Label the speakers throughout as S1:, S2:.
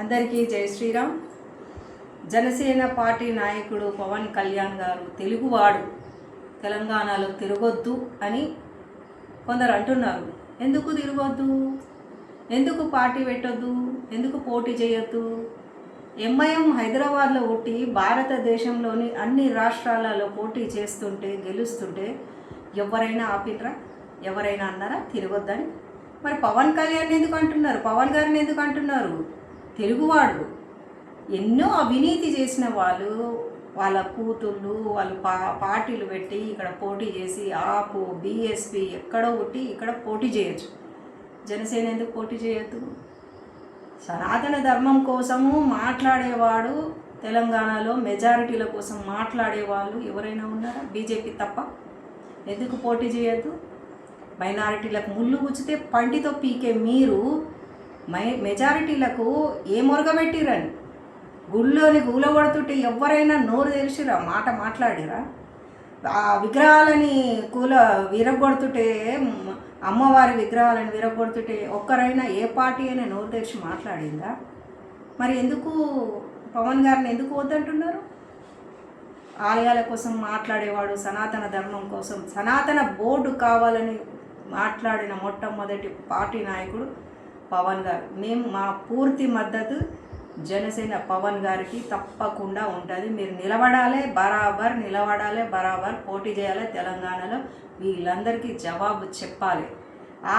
S1: అందరికీ జై శ్రీరామ్. జనసేన పార్టీ నాయకుడు పవన్ కళ్యాణ్ గారు తెలుగువాడు తెలంగాణలో తిరగొద్దు అని కొందరు అంటున్నారు. ఎందుకు తిరగొద్దు, ఎందుకు పార్టీ పెట్టొద్దు, ఎందుకు పోటీ చేయొద్దు? ఎంఐఎం హైదరాబాద్లో పుట్టి భారతదేశంలోని అన్ని రాష్ట్రాలలో పోటీ చేస్తుంటే గెలుస్తుంటే ఎవరైనా ఆపినరా? ఎవరైనా అన్నారా తిరగొద్దని? మరి పవన్ కళ్యాణ్ ఎందుకు అంటున్నారు, పవన్ గారిని ఎందుకు అంటున్నారు? తెలుగువాడు ఎన్నో అవినీతి చేసిన వాళ్ళు, వాళ్ళ కూతుళ్ళు వాళ్ళు పార్టీలు పెట్టి ఇక్కడ పోటీ చేసి ఆపు బీఎస్పీ ఎక్కడో పుట్టి ఇక్కడ పోటీ చేయొచ్చు. జనసేన ఎందుకు పోటీ చేయొద్దు? సనాతన ధర్మం కోసము మాట్లాడేవాడు తెలంగాణలో మెజారిటీల కోసం మాట్లాడేవాళ్ళు ఎవరైనా ఉన్నారా? బీజేపీ తప్ప. ఎందుకు పోటీ చేయొద్దు? మైనారిటీలకు ముళ్ళు గుచ్చితే పంటితో పీకే మీరు మెజారిటీలకు ఏ మొరగబెట్టిరని గుళ్ళోని కూలగొడుతుంటే ఎవరైనా నోరు తెరిచిరా? మాట మాట్లాడిరా? ఆ విగ్రహాలని విరగొడుతుంటే, అమ్మవారి విగ్రహాలను విరగొడుతుంటే ఒక్కరైనా ఏ పార్టీ అయినా నోరు తెరిచి మాట్లాడిందా? మరి ఎందుకు పవన్ గారిని ఎందుకు వద్దంటున్నారు? ఆలయాల కోసం మాట్లాడేవాడు, సనాతన ధర్మం కోసం సనాతన బోర్డు కావాలని మాట్లాడిన మొట్టమొదటి పార్టీ నాయకుడు పవన్ గారు. మేము మా పూర్తి మద్దతు జనసేన పవన్ గారికి తప్పకుండా ఉంటుంది. మీరు నిలబడాలి, బరాబర్ పోటీ చేయాలి. తెలంగాణలో వీళ్ళందరికీ జవాబు చెప్పాలి.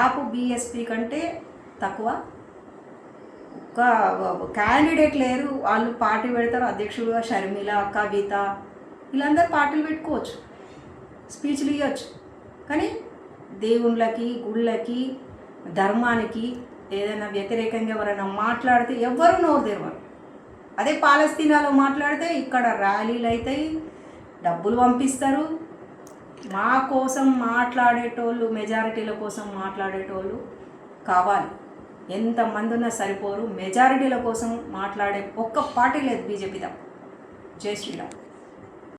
S1: ఆపు బీఎస్పీ కంటే తక్కువ ఒక క్యాండిడేట్ లేరు. వాళ్ళు పార్టీ పెడతారు, అధ్యక్షుడుగా షర్మిల, కవిత వీళ్ళందరూ పార్టీలు పెట్టుకోవచ్చు, స్పీచ్లు ఇవ్వచ్చు. కానీ దేవుళ్ళకి, గుళ్ళకి, ధర్మానికి ఏదైనా వ్యతిరేకంగా ఎవరైనా మాట్లాడితే ఎవ్వరూ నోరు తెరవరు. అదే పాలస్తీనాలో మాట్లాడితే ఇక్కడ ర్యాలీలు అవుతాయి, డబ్బులు పంపిస్తారు. మా కోసం మాట్లాడేటోళ్ళు, మెజారిటీల కోసం మాట్లాడేటోళ్ళు కావాలి. ఎంతమంది ఉన్నా సరిపోరు. మెజారిటీల కోసం మాట్లాడే ఒక్క పార్టీ లేదు బీజేపీ తప్ప. జై శ్రీరామ్.